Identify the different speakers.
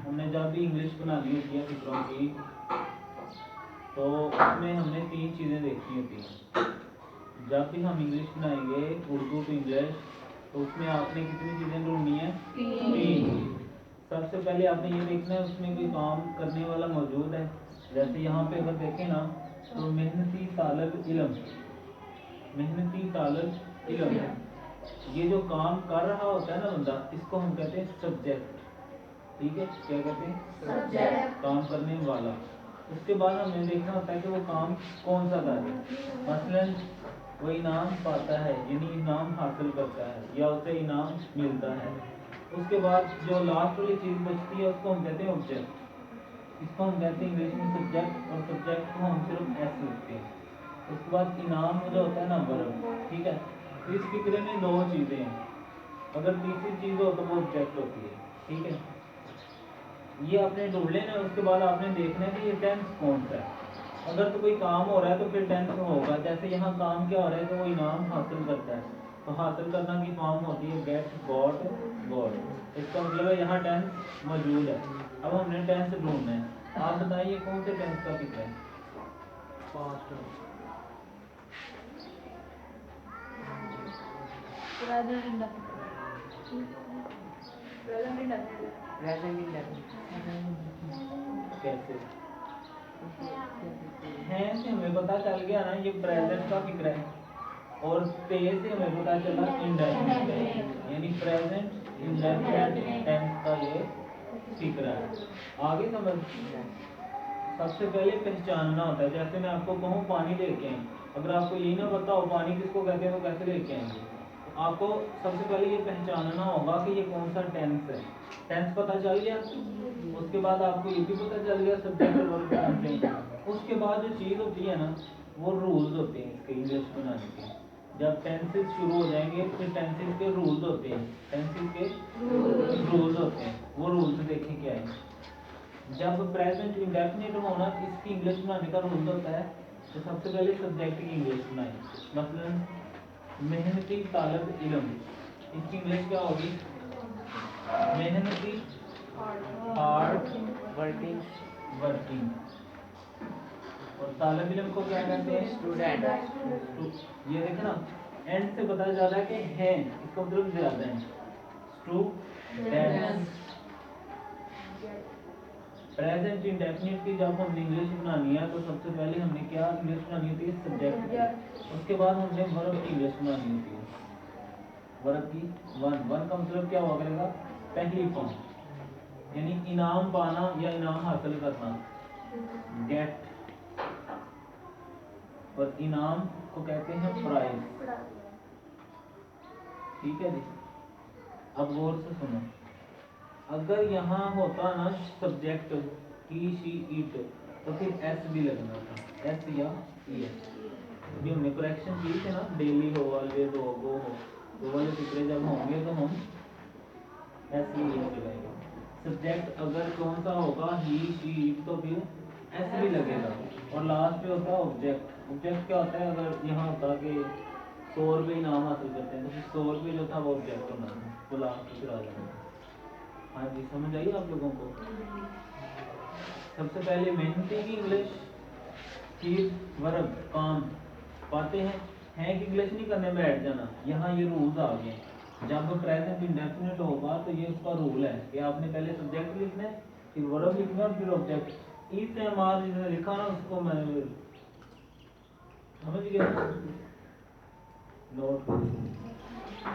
Speaker 1: हमने जब भी इंग्लिश बनानी होती है फिक्रों की तो उसमें हमने 3 चीज़ें देखनी होती हैं। जब भी हम इंग्लिश बनाएंगे उर्दू टू इंग्लिश तो उसमें आपने कितनी चीज़ें ढूंढनी है? 3। सबसे पहले आपने ये देखना है उसमें कोई काम करने वाला मौजूद है। जैसे यहाँ पे अगर देखें ना तो मेहनती तालब इल्म, मेहनती तालब इल्म, ये जो काम कर रहा होता है ना बंदा, इसको हम कहते हैं सब्जेक्ट। ठीक है, क्या कहते हैं? सब्जेक्ट, काम करने वाला। उसके बाद हमें देखना होता है कि वो काम कौन सा कार्य है। मसलन वो इनाम पाता है यानी इनाम हासिल करता है या उसे इनाम मिलता है। उसके बाद जो लास्ट वाली चीज़ बचती है उसको हम कहते हैं ऑब्जेक्ट। इसको हम कहते हैं इंग्लिश में सब्जेक्ट, और सब्जेक्ट को हम सिर्फ एस लिखते हैं। उसके बाद इनाम जो होता है ना वर्ब। ठीक है, तो इस फिक्रे में 2 चीज़ें हैं, अगर तीसरी चीज़ हो तो वो ऑब्जेक्ट होती है। ठीक है, ये आपने ढूंढ लेना। उसके बाद आपने देखना है कि ये टेंस कौन सा है। अगर तो कोई काम हो रहा है तो फिर टेंस होगा। जैसे यहाँ काम क्या हो रहा है कि वो इनाम हासिल करता है, तो हासिल करना की फॉर्म होती है गेट, गॉट, गॉड। इसका मतलब है यहाँ टेंस मौजूद है। अब हमने टेंस ढूंढना है। आप बताइए कौन से टेंस का फिक्र है?
Speaker 2: पास्ट
Speaker 1: कैसे हैं से हमें पता चल गया ना ये प्रेजेंट का फिक्र है, और पे से हमें पता चला इंडेफिनिट यानी प्रेजेंट इंडेफिनिट टेंस का ये फिक्र है। आगे समझ। सबसे पहले पहचानना होता है। जैसे मैं आपको कहूँ पानी लेके आए, अगर आपको यही ना पता हो पानी किसको कहते हैं तो कैसे लेके आएंगे? तो आपको सबसे पहले ये पहचानना होगा कि ये कौन सा टेंस है। टेंस पता चल गया, उसके बाद आपको ये भी पता चल गया सब्जेक्ट और वर्ब कौन से हैं। उसके बाद जो चीज़ होती है ना वो रूल्स होते हैं इसके इंग्लिश बनाने के। जब टेंसेस शुरू हो जाएंगे फिर टेंसेस के रूल्स होते हैं, टेंसेस के रूल्स होते हैं। वो रूल्स देखें क्या है। जब प्रेजेंट इंडेफिनिट होना इसकी इंग्लिश बनाने का रूल होता है तो सबसे पहले सब्जेक्ट की इंग्लिश बनाएं। मसलन मेहनती तालब इल्म, इसकी इंग्लिश क्या होगी? मेहनती, हार्ड
Speaker 2: वर्किंग
Speaker 1: वर्किंग। और तालब इल्म को क्या कहते हैं?
Speaker 2: स्टूडेंट
Speaker 1: ये देखो ना एंड से पता चल रहा है कि हैं, इसका मतलब ज्यादा है। स्टूडेंट। प्रेजेंट इंडेफिनिट की जब हमने इंग्लिश बनानी है तो सबसे पहले हमने क्या इंग्लिश बनानी होती है? सब्जेक्ट की। उसके बाद हमने वर्ब की इंग्लिश बनानी होती है। वर्ब की वन का मतलब क्या हुआ करेगा? पहली फॉर्म, यानी इनाम पाना या इनाम हासिल करना, गेट। और इनाम को कहते हैं प्राइज। ठीक है जी, अब गौर से सुनो। अगर यहाँ होता ना सब्जेक्ट ही, शी, इट, तो फिर एस भी लगना था, एस या ई एस। अभी हमने करेक्शन की थी ना, डेली हो, ऑलवेज हो, गो हो, वो वाले फिक्रे जब होंगे तो हम एस ई एस लगाएंगे। सब्जेक्ट अगर कौन सा होगा ही, शी, इट, तो फिर एस भी लगेगा। और लास्ट पे होता है ऑब्जेक्ट। ऑब्जेक्ट क्या होता है? अगर यहाँ होता कि 100 रुपये इनाम हासिल करते हैं तो फिर 100 रुपये जो था वो ऑब्जेक्ट होना था, वो लास्ट पे फिर आ जाएगा। हाँ जी, समझ आई आप लोगों को? सबसे पहले मेहनती की इंग्लिश, फिर वर्ब काम पाते हैं कि इंग्लिश नहीं करने में बैठ जाना। यहाँ ये रूल्स आ गए। जब प्रेजेंट इंडेफिनिट होगा तो ये उसका रूल है कि आपने पहले सब्जेक्ट लिखना है, फिर वर्ब लिखना है, फिर ऑब्जेक्ट। इस एमआर जिसने लिखा ना उसको मैं समझ गया, नोट।